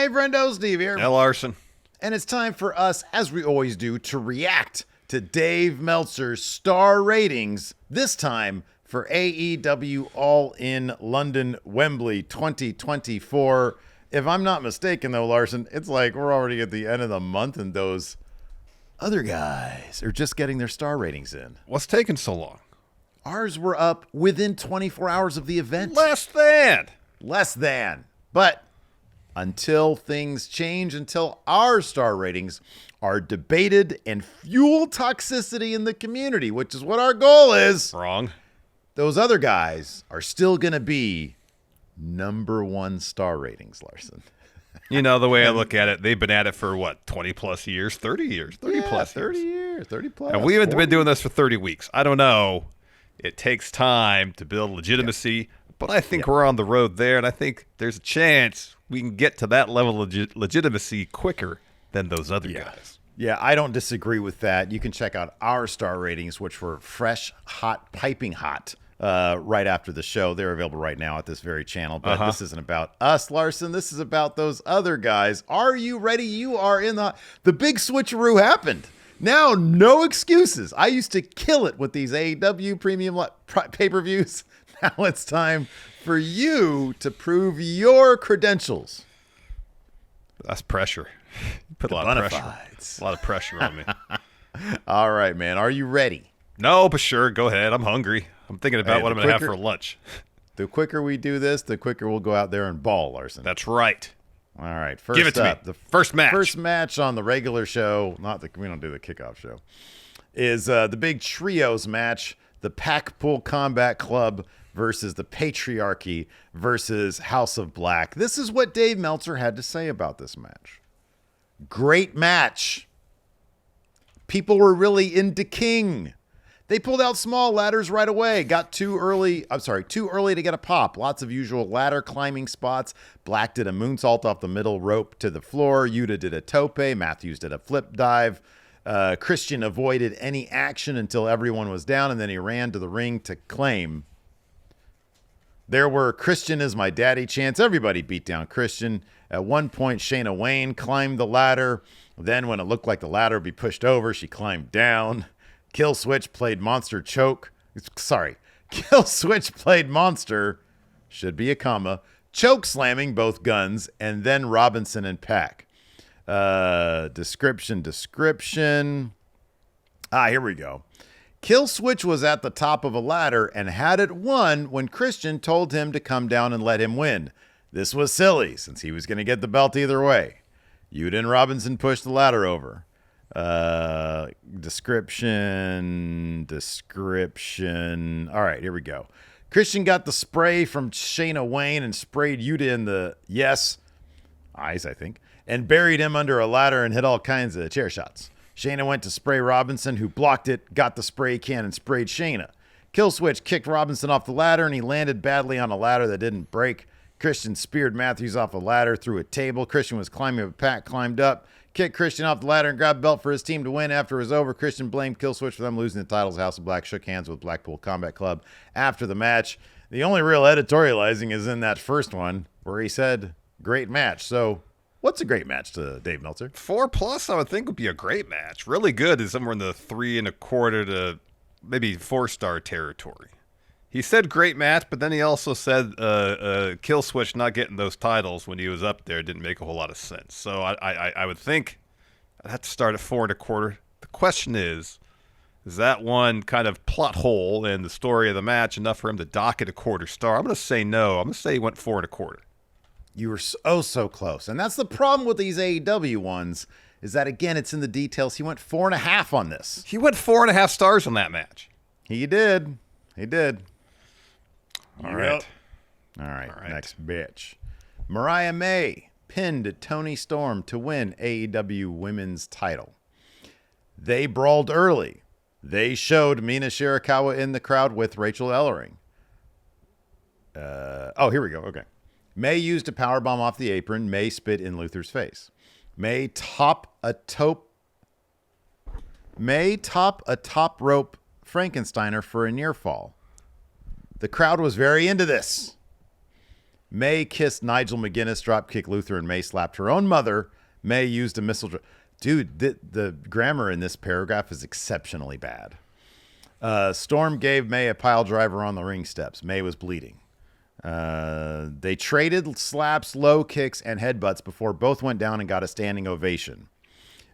Hey, Friendo, Steve here. Hey, Larson. And it's time for us, as we always do, to react to Dave Meltzer's star ratings, this time for AEW All In London Wembley 2024. If I'm not mistaken, though, Larson, it's like we're already at the end of the month and those other guys are just getting their star ratings in. What's taking so long? Ours were up within 24 hours of the event. Less than. But until things change, until our star ratings are debated and fuel toxicity in the community, which is what our goal is. Wrong. Those other guys are still going to be number one star ratings, Larson. You know, the way I look at it, they've been at it for, 20 plus years? 30 years. 30 plus 30 years. 30 plus. And we haven't 40. been doing this for 30 weeks. I don't know. It takes time to build legitimacy, but I think we're on the road there, and I think there's a chance we can get to that level of legitimacy quicker than those other guys. Yeah, I don't disagree with that. You can check out our star ratings, which were fresh, hot, piping hot, right after the show. They're available right now at this very channel. But this isn't about us, Larson. This is about those other guys. Are you ready? You are in the big switcheroo happened. Now, no excuses. I used to kill it with these AEW premium pay-per-views. Now it's time for you to prove your credentials. That's pressure. You put a lot of pressure on me. All right, man. Are you ready? No, but sure. Go ahead. I'm hungry. I'm thinking about what I'm going to have for lunch. The quicker we do this, the quicker we'll go out there and ball, Larson. That's right. All right. First Give it to up, me. The first match. First match on the regular show, we don't do the kickoff show, is the big trios match, the Packpool Combat Club versus the Patriarchy versus House of Black. This is what Dave Meltzer had to say about this match. Great match. People were really into King. They pulled out small ladders right away. Got too early to get a pop. Lots of usual ladder climbing spots. Black did a moonsault off the middle rope to the floor. Yuta did a tope. Matthews did a flip dive. Christian avoided any action until everyone was down, and then he ran to the ring to claim. There were Christian is my daddy chants. Everybody beat down Christian. At one point, Shayna Wayne climbed the ladder. Then when it looked like the ladder would be pushed over, she climbed down. Kill Switch played Monster Choke. Kill Switch played Monster, should be a comma, choke slamming both guns, and then Robinson and Pac. Description. Here we go. Kill Switch was at the top of a ladder and had it won when Christian told him to come down and let him win. This was silly, since he was going to get the belt either way. Yuta and Robinson pushed the ladder over. Description. All right, here we go. Christian got the spray from Shayna Wayne and sprayed Yuta in the eyes, I think, and buried him under a ladder and hit all kinds of chair shots. Shayna went to spray Robinson, who blocked it, got the spray can, and sprayed Shayna. Killswitch kicked Robinson off the ladder, and he landed badly on a ladder that didn't break. Christian speared Matthews off a ladder through a table. Christian was climbing, but Pat climbed up, kicked Christian off the ladder, and grabbed a belt for his team to win. After it was over, Christian blamed Killswitch for them losing the titles. House of Black shook hands with Blackpool Combat Club after the match. The only real editorializing is in that first one, where he said, great match. So what's a great match to Dave Meltzer? 4+, I would think, would be a great match. Really good is somewhere in the 3.25 to maybe 4-star territory. He said great match, but then he also said Kill Switch not getting those titles when he was up there didn't make a whole lot of sense. So I would think I'd have to start at 4.25. The question is that one kind of plot hole in the story of the match enough for him to dock it a 1/4 star? I'm going to say no. I'm going to say he went 4.25. You were so close. And that's the problem with these AEW ones, is that, again, it's in the details. He went 4.5 on this. He went 4.5 stars on that match. He did. All right. Next bitch. Mariah May pinned Toni Storm to win AEW Women's title. They brawled early. They showed Mina Shirakawa in the crowd with Rachel Ellering. Here we go. Okay. May used a powerbomb off the apron. May spit in Luther's face. May top a top rope Frankensteiner for a near fall. The crowd was very into this. May kissed Nigel McGuinness, dropkicked Luther, and May slapped her own mother. May used a missile. Dude, the grammar in this paragraph is exceptionally bad. Storm gave May a pile driver on the ring steps. May was bleeding. They traded slaps, low kicks, and headbutts before both went down and got a standing ovation.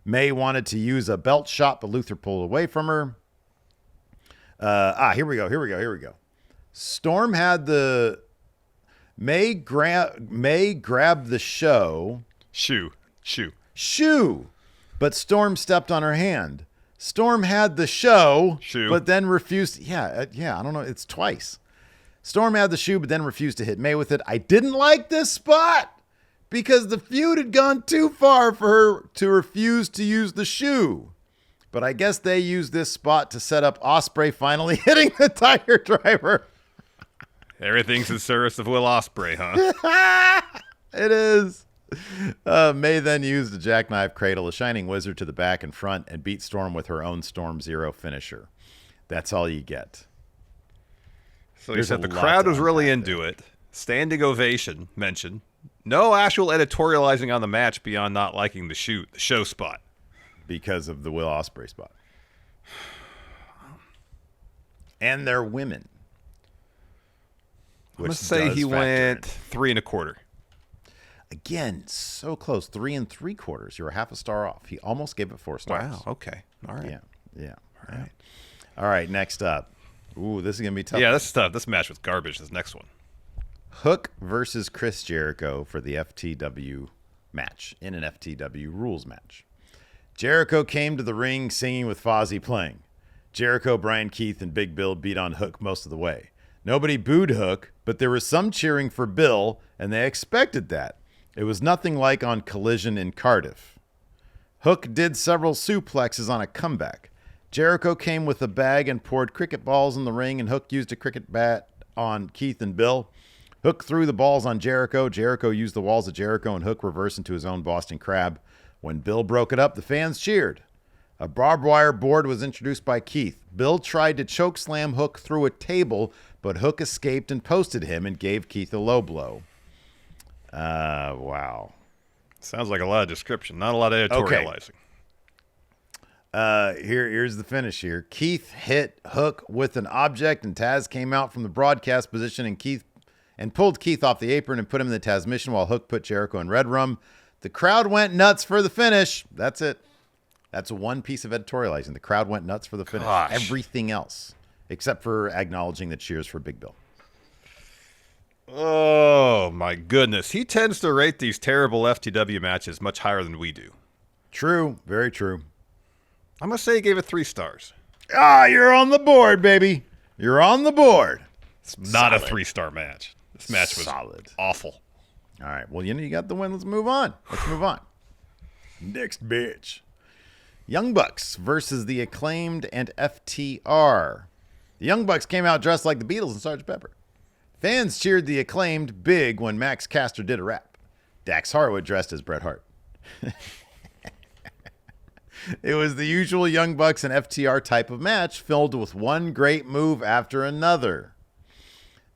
May wanted to use a belt shot, but Luther pulled away from her. Here we go. Storm had the... May grabbed the shoe, but Storm stepped on her hand. Storm had the shoe, but then refused. Yeah, I don't know. It's twice. Storm had the shoe, but then refused to hit May with it. I didn't like this spot because the feud had gone too far for her to refuse to use the shoe. But I guess they used this spot to set up Ospreay finally hitting the Tiger Driver. Everything's in service of Will Ospreay, huh? It is. May then used a jackknife cradle, a shining wizard to the back and front, and beat Storm with her own Storm Zero finisher. That's all you get. So he said the crowd was really into it. Standing ovation mentioned. No actual editorializing on the match beyond not liking the show spot. Because of the Will Ospreay spot. And they're women. I'm going to say he went 3 1/4. Again, so close. 3 3/4. You're half a star off. He almost gave it 4 stars. Wow. Okay. All right. Yeah. All right. All right. Next up. Ooh, this is going to be tough. Yeah, this is tough. This match was garbage. This next one. Hook versus Chris Jericho for the FTW match in an FTW rules match. Jericho came to the ring singing with Fozzy playing. Jericho, Brian Keith, and Big Bill beat on Hook most of the way. Nobody booed Hook, but there was some cheering for Bill, and they expected that. It was nothing like on Collision in Cardiff. Hook did several suplexes on a comeback. Jericho came with a bag and poured cricket balls in the ring, and Hook used a cricket bat on Keith and Bill. Hook threw the balls on Jericho. Jericho used the walls of Jericho, and Hook reversed into his own Boston Crab. When Bill broke it up, the fans cheered. A barbed wire board was introduced by Keith. Bill tried to chokeslam Hook through a table, but Hook escaped and posted him and gave Keith a low blow. Wow. Sounds like a lot of description, not a lot of editorializing. Okay. Here's the finish here. Keith hit Hook with an object, and Taz came out from the broadcast position and pulled Keith off the apron and put him in the Taz mission while Hook put Jericho in Red Rum. The crowd went nuts for the finish. That's it. That's one piece of editorializing. The crowd went nuts for the finish. Gosh. Everything else, except for acknowledging the cheers for Big Bill. Oh, my goodness. He tends to rate these terrible FTW matches much higher than we do. True. Very true. I'm going to say he gave it 3 stars. You're on the board, baby. You're on the board. It's not a 3-star match. This match was solid. Awful. All right. Well, you got the win. Let's move on. Next bitch. Young Bucks versus the Acclaimed and FTR. The Young Bucks came out dressed like the Beatles and Sgt. Pepper. Fans cheered the Acclaimed big when Max Caster did a rap. Dax Harwood dressed as Bret Hart. It was the usual Young Bucks and FTR type of match filled with one great move after another.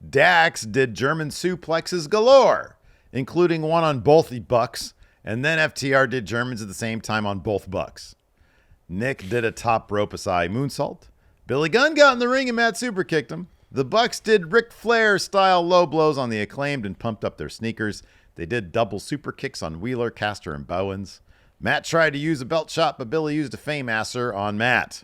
Dax did German suplexes galore, including one on both the Bucks, and then FTR did Germans at the same time on both Bucks. Nick did a top rope aside moonsault. Billy Gunn got in the ring and Matt super kicked him. The Bucks did Ric Flair style low blows on the Acclaimed and pumped up their sneakers. They did double super kicks on Wheeler, Caster, and Bowens. Matt tried to use a belt shot, but Billy used a Fame-asser on Matt.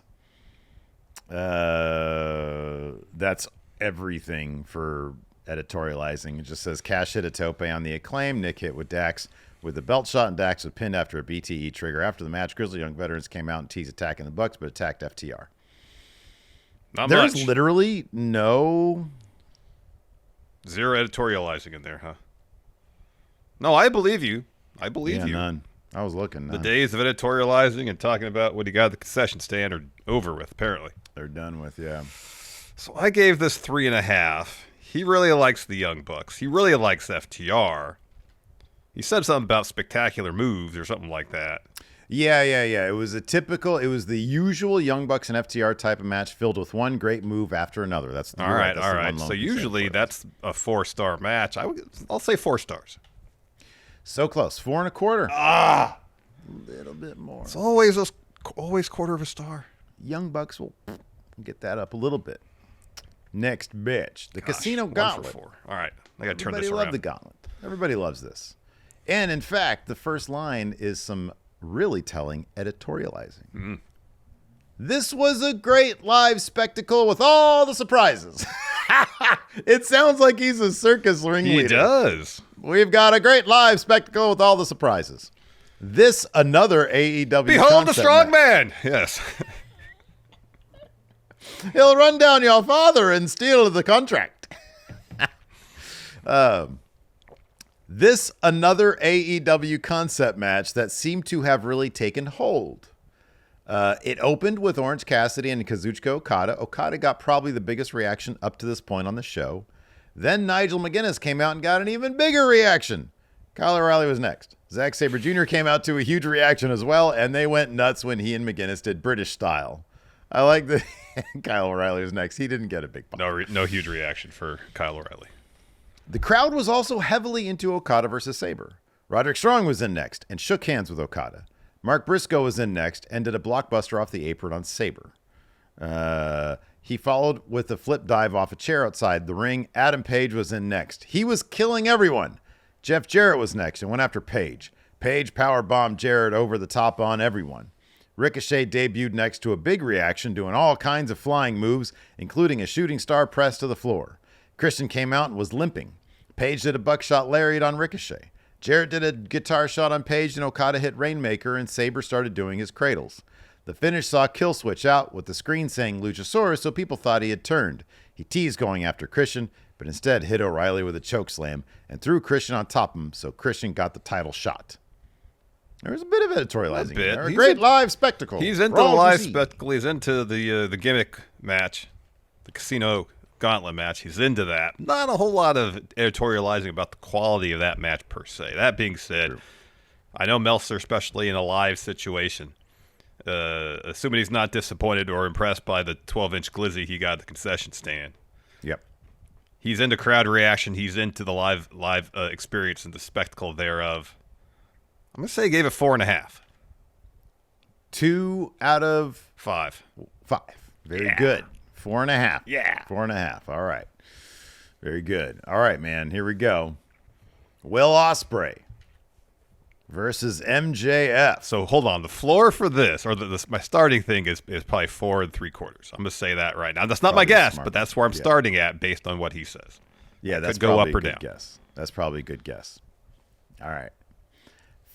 That's everything for editorializing. It just says Cash hit a tope on the Acclaim. Nick hit with Dax with the belt shot, and Dax was pinned after a BTE trigger. After the match, Grizzly Young Veterans came out and teased attacking the Bucks, but attacked FTR. There's literally no... Zero editorializing in there, huh? No, I believe you. I believe you. None. I was looking. The days of editorializing and talking about what he got at the concession stand are over with, apparently. They're done with, yeah. So I gave this 3.5. He really likes the Young Bucks. He really likes FTR. He said something about spectacular moves or something like that. Yeah. It was the usual Young Bucks and FTR type of match filled with one great move after another. That's all right. So usually that's a 4-star match. I'll say 4 stars. So close. 4 1/4. Ah, A little bit more. it's always quarter of a star. Young Bucks will get that up a little bit. Next bitch. The Casino Gauntlet. 1 for 4. All right. I got to turn this Everybody around. loves the Gauntlet. Everybody loves this. And in fact, the first line is some really telling editorializing. Mm-hmm. This was a great live spectacle with all the surprises. It sounds like he's a circus ringleader. He does. We've got a great live spectacle with all the surprises. This another AEW Behold the concept strong match. man. Yes. He'll run down your father and steal the contract. This another AEW concept match that seemed to have really taken hold. It opened with Orange Cassidy and Kazuchika Okada. Okada got probably the biggest reaction up to this point on the show. Then Nigel McGuinness came out and got an even bigger reaction. Kyle O'Reilly was next. Zack Sabre Jr. came out to a huge reaction as well, and they went nuts when he and McGuinness did British style. I like that Kyle O'Reilly was next. He didn't get a big pop. No huge reaction for Kyle O'Reilly. The crowd was also heavily into Okada versus Sabre. Roderick Strong was in next and shook hands with Okada. Mark Briscoe was in next and did a blockbuster off the apron on Sabre. He followed with a flip dive off a chair outside the ring. Adam Page was in next. He was killing everyone. Jeff Jarrett was next and went after Page. Page powerbombed Jarrett over the top on everyone. Ricochet debuted next to a big reaction, doing all kinds of flying moves, including a shooting star press to the floor. Christian came out and was limping. Page did a buckshot lariat on Ricochet. Jarrett did a guitar shot on Page, and Okada hit Rainmaker, and Sabre started doing his cradles. The finish saw Killswitch out with the screen saying Luchasaurus, so people thought he had turned. He teased going after Christian, but instead hit O'Reilly with a chokeslam and threw Christian on top of him, so Christian got the title shot. There was a bit of editorializing there. A great live spectacle. He's into the live spectacle. He's into the gimmick match, the Casino Gauntlet match. He's into that. Not a whole lot of editorializing about the quality of that match per se. That being said, true. I know Meltzer, especially in a live situation, assuming he's not disappointed or impressed by the 12-inch glizzy he got at the concession stand. Yep. He's into crowd reaction. He's into the live experience and the spectacle thereof. I'm going to say he gave it 4.5. 2 out of 5. 5. Very good. 4.5. Yeah. 4.5. All right. Very good. All right, man. Here we go. Will Ospreay versus MJF. So hold on. The floor for this, or my starting thing is probably 4 3/4. I'm going to say that right now. That's not probably my guess, but that's where I'm starting at based on what he says. Yeah, that's could go probably up or a good down. Guess. That's probably a good guess. All right.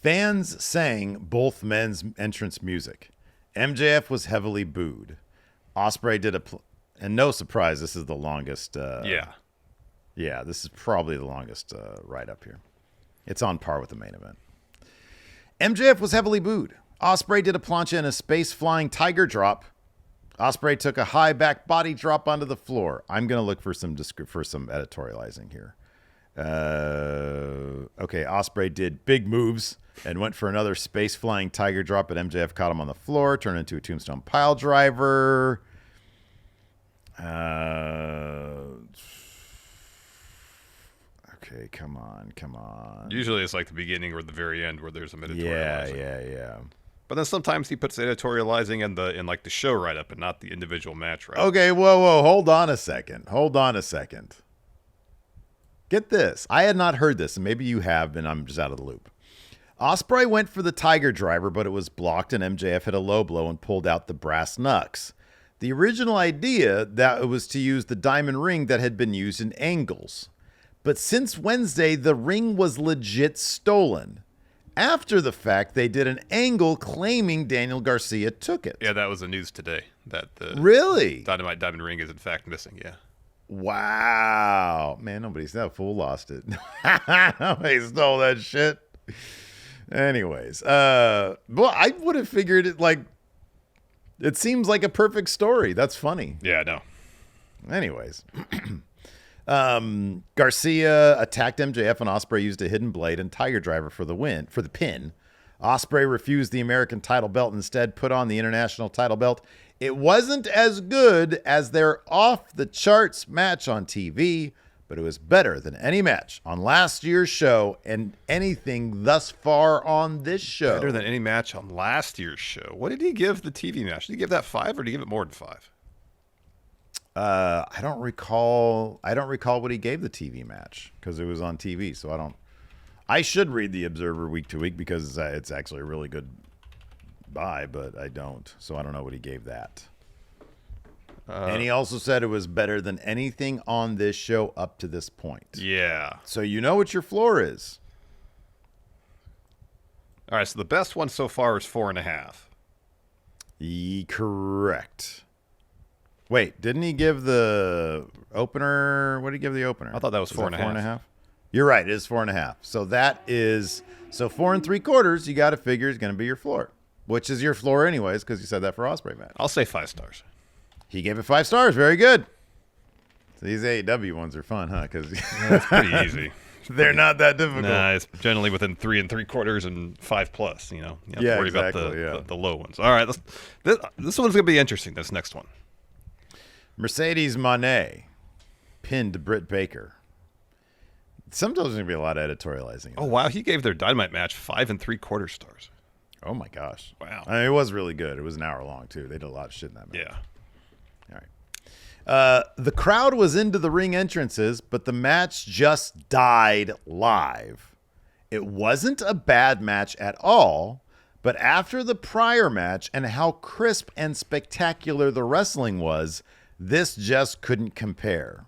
Fans sang both men's entrance music. MJF was heavily booed. Ospreay did and no surprise, this is the longest. Yeah, this is probably the longest write-up here. It's on par with the main event. MJF was heavily booed. Ospreay did a plancha and a space-flying tiger drop. Ospreay took a high back body drop onto the floor. I'm going to look for some editorializing here. Okay, Ospreay did big moves and went for another space-flying tiger drop, but MJF caught him on the floor, turned into a tombstone pile driver. Okay, come on. Usually it's like the beginning or the very end where there's some editorializing. Yeah. But then sometimes he puts editorializing in like the show write-up and not the individual match write-up. Okay, whoa. Hold on a second. Get this. I had not heard this, and maybe you have, and I'm just out of the loop. Ospreay went for the tiger driver, but it was blocked, and MJF hit a low blow and pulled out the brass knucks. The original idea that it was to use the diamond ring that had been used in Angles. But since Wednesday, the ring was legit stolen. After the fact, they did an angle claiming Daniel Garcia took it. Yeah, that was the news today. That the really? Dynamite Diamond Ring is in fact missing, yeah. Wow. Man, that fool lost it. Nobody stole that shit. Anyways, well, I would have figured it seems like a perfect story. That's funny. Yeah, I know. Anyways, Garcia attacked MJF and Ospreay used a hidden blade and tiger driver for the pin. Ospreay refused the American title belt and instead put on the international title belt. It wasn't as good as their off-the-charts match on TV, but it was better than any match on last year's show and anything thus far on this show. Better than any match on last year's show. What did he give the TV match? Did he give that 5 or did he give it more than 5? I don't recall what he gave the TV match because it was on TV. So I should read the Observer week to week because it's actually a really good buy, but I don't. So I don't know what he gave that. And he also said it was better than anything on this show up to this point. Yeah. So you know what your floor is. All right. So the best one so far is 4.5. Correct. Wait, didn't he give the opener? What did he give the opener? I thought that was 4.5. 4.5. You're right. It is 4.5. So that is 4 3/4. You got to figure is going to be your floor, which is your floor anyways because you said that for Ospreay match. I'll say 5 stars. He gave it 5 stars. Very good. So these AEW ones are fun, huh? Because That's pretty easy. They're not that difficult. Nah, it's generally within 3 3/4 and 5+. You know, you have Yeah, to worry exactly, about the low ones. All right, this one's gonna be interesting. This next one. Mercedes Moné pinned Britt Baker. Sometimes there's going to be a lot of editorializing. Oh, wow. He gave their Dynamite match 5 3/4 stars. Oh, my gosh. Wow. I mean, it was really good. It was an hour long, too. They did a lot of shit in that match. Yeah. All right. The crowd was into the ring entrances, but the match just died live. It wasn't a bad match at all, but after the prior match and how crisp and spectacular the wrestling was, this just couldn't compare.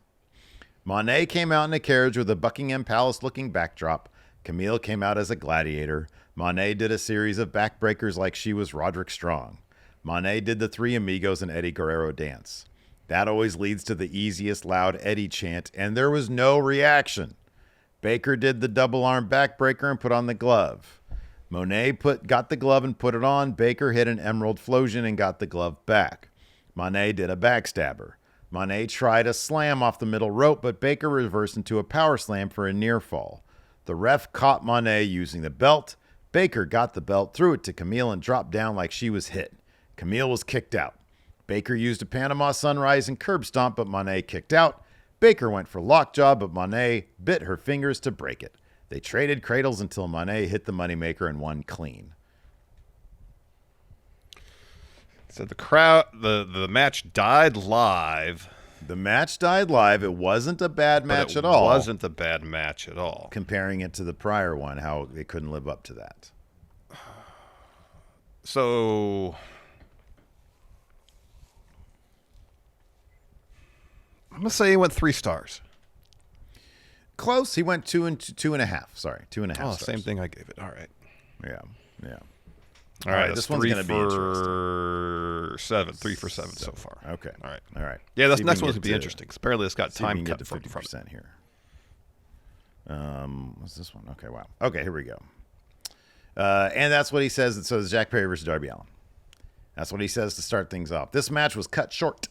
Moné came out in a carriage with a Buckingham Palace-looking backdrop. Camille came out as a gladiator. Moné did a series of backbreakers like she was Roderick Strong. Moné did the Three Amigos and Eddie Guerrero dance. That always leads to the easiest loud Eddie chant, and there was no reaction. Baker did the double arm backbreaker and put on the glove. Moné got the glove and put it on. Baker hit an Emerald Flosion and got the glove back. Moné did a backstabber. Moné tried a slam off the middle rope, but Baker reversed into a power slam for a near fall. The ref caught Moné using the belt. Baker got the belt, threw it to Camille, and dropped down like she was hit. Camille was kicked out. Baker used a Panama Sunrise and curb stomp, but Moné kicked out. Baker went for lockjaw, but Moné bit her fingers to break it. They traded cradles until Moné hit the moneymaker and won clean. So the match died live. The match died live. It wasn't a bad match at all. It wasn't a bad match at all. Comparing it to the prior one, how they couldn't live up to that. So I'm gonna say he went 3 stars. Close. He went 2.5. Sorry, 2.5 stars. Same thing I gave it. All right. Yeah. All right, this one's going to be for 7. 3 for 7 so far. Okay. All right. See Yeah, this if next we one's can going to be interesting. Apparently, it's got See if we time can cut get to from 50% here. What's this one? Okay, wow. Okay, here we go. And that's what he says. So it's Jack Perry versus Darby Allin. That's what he says to start things off. This match was cut short.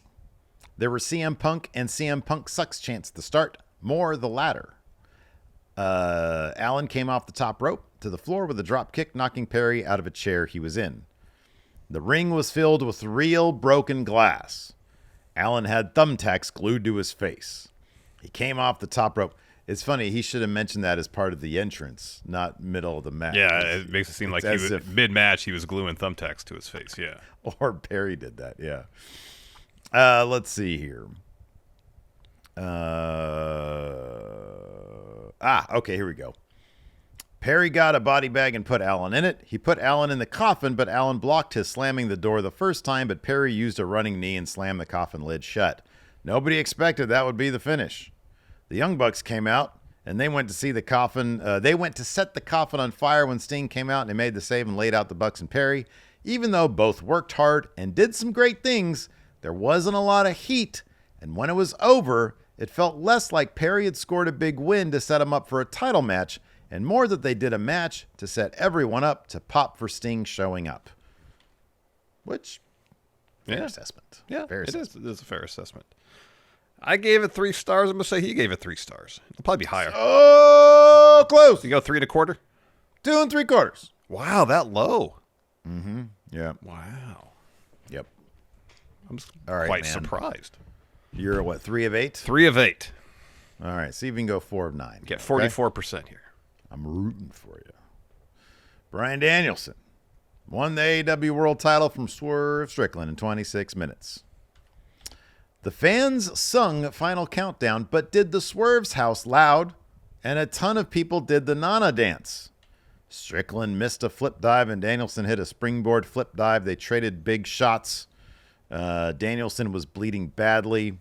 There were CM Punk and CM Punk sucks chants to start. More the latter. Allin came off the top rope to the floor with a drop kick, knocking Perry out of a chair he was in. The ring was filled with real broken glass. Allin had thumbtacks glued to his face. He came off the top rope. It's funny, he should have mentioned that as part of the entrance, not middle of the match. Yeah, it makes it seem like mid-match he was gluing thumbtacks to his face, yeah. Or Perry did that, yeah. Let's see here. Okay, here we go. Perry got a body bag and put Allin in it. He put Allin in the coffin, but Allin blocked his slamming the door the first time, but Perry used a running knee and slammed the coffin lid shut. Nobody expected that would be the finish. The Young Bucks came out, and they went to see the coffin. They went to set the coffin on fire when Sting came out, and they made the save and laid out the Bucks and Perry. Even though both worked hard and did some great things, there wasn't a lot of heat, and when it was over, it felt less like Perry had scored a big win to set him up for a title match, and more that they did a match to set everyone up to pop for Sting showing up. Which, fair assessment. Yeah, fair assessment. It is a fair assessment. I gave it 3 stars. I'm going to say he gave it 3 stars. It'll probably be higher. Oh, close. You go 3 1/4? 2 3/4. Wow, that low. Yeah. Wow. Yep. I'm All right, quite man. surprised. You're what, 3 of 8? 3 of 8. All right. See if you can go 4 of 9. Get okay? 44% here. I'm rooting for you. Bryan Danielson won the AEW World title from Swerve Strickland in 26 minutes. The fans sung Final Countdown, but did the Swerve's house loud, and a ton of people did the Nana dance. Strickland missed a flip dive, and Danielson hit a springboard flip dive. They traded big shots. Danielson was bleeding badly.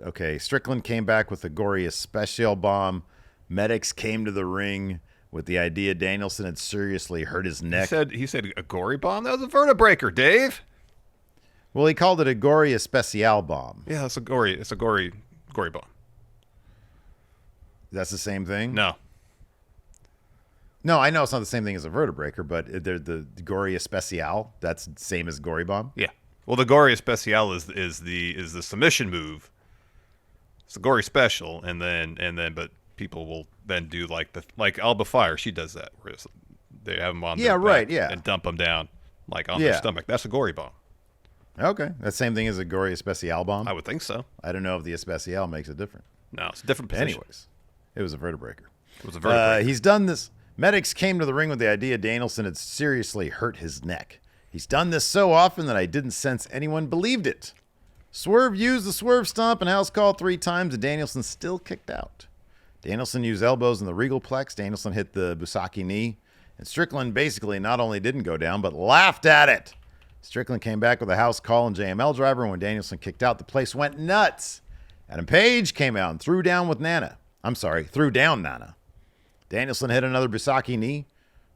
Okay, Strickland came back with a gory special bomb. Medics came to the ring with the idea Danielson had seriously hurt his neck. He said a gory bomb? That was a vertebreaker, Dave. Well, he called it a gory especial bomb. Yeah, it's a gory bomb. That's the same thing? No. No, I know it's not the same thing as a vertebreaker, but the gory especial, that's the same as gory bomb? Yeah. Well, the gory especial is the submission move. It's the gory special, and then but people will then do like Alba Fire. She does that, where they have them on their back and dump them down like on their stomach. That's a gory bomb. Okay, that's the same thing as a gory especial bomb. I would think so. I don't know if the especial makes it different. No, it's a different position. Anyways, it was a vertebreaker. It was a vertebreaker. He's done this. Medics came to the ring with the idea Danielson had seriously hurt his neck. He's done this so often that I didn't sense anyone believed it. Swerve used the Swerve Stomp and House Call 3 times, and Danielson still kicked out. Danielson used elbows in the Regal Plex. Danielson hit the Busaki knee. And Strickland basically not only didn't go down, but laughed at it. Strickland came back with a house call and JML driver. And when Danielson kicked out, the place went nuts. Adam Page came out and threw down Nana. Danielson hit another Busaki knee.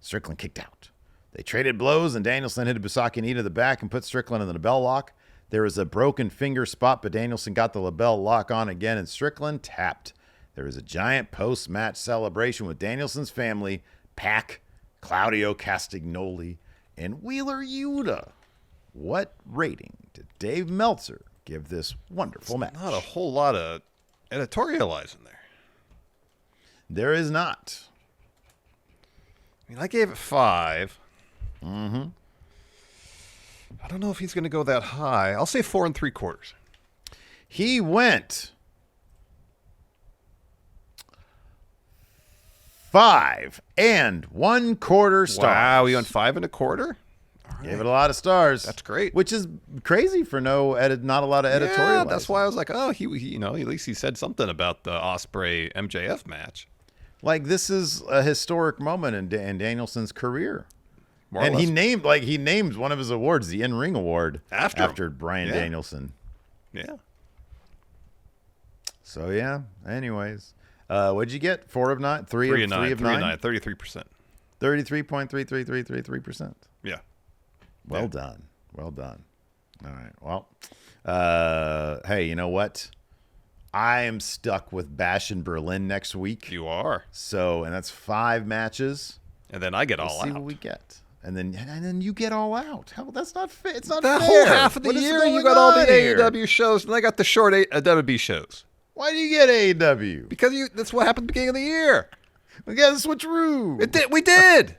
Strickland kicked out. They traded blows, and Danielson hit a Busaki knee to the back and put Strickland in the LeBell lock. There was a broken finger spot, but Danielson got the LeBell lock on again, and Strickland tapped. There was a giant post-match celebration with Danielson's family, Pac, Claudio Castagnoli, and Wheeler Yuta. What rating did Dave Meltzer give this wonderful match? Not a whole lot of editorializing there. There is not. I mean, I gave it 5. Mm-hmm. I don't know if he's going to go that high. I'll say 4 3/4. He went 5 1/4 stars. Wow, he went 5 1/4. Gave it a lot of stars. That's great. Which is crazy for not a lot of editorial. Yeah, that's why I was like, oh, he at least he said something about the Ospreay MJF match. Like, this is a historic moment in Danielson's career. And he named one of his awards, the In-Ring Award, after Bryan Yeah. Danielson. Yeah. So yeah. Anyways, what'd you get? 4 of 9, 3 of 9, 33%. 33.33333%. Yeah. Well done. Well done. All right. Well, hey, you know what? I am stuck with Bash in Berlin next week. You are. So, and that's 5 matches. And then I get all We'll out. see what we get. And then you get all out. Hell, that's not fair. It's not That fair. whole half of the What is year, you going got all the on here? AEW shows, and I got the short WWE shows. Why do you get AEW? Because that's what happened at the beginning of the year. We got to switcheroo. We did.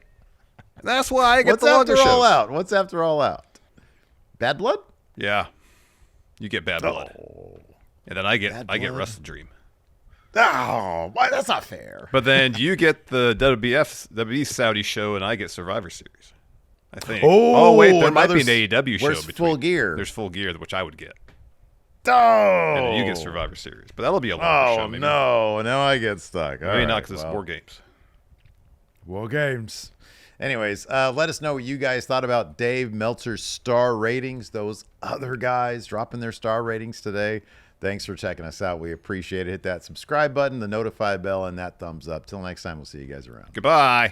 That's why I get What's the longer after shows. all out? What's after all out? Bad Blood? Yeah. You get Bad Blood. Oh. And then I get Blood. Wrestle Dream. Oh, why? That's not fair. But then you get the WWE Saudi show, and I get Survivor Series. I think. Oh, wait, there might be an AEW show where's between. Full Gear? There's Full Gear, which I would get. Oh. And then you get Survivor Series. But that'll be a longer show, maybe. No. Now I get stuck. Maybe not because it's War Games. War Games. Anyways, let us know what you guys thought about Dave Meltzer's star ratings. Those other guys dropping their star ratings today. Thanks for checking us out. We appreciate it. Hit that subscribe button, the notify bell, and that thumbs up. Till next time, we'll see you guys around. Goodbye.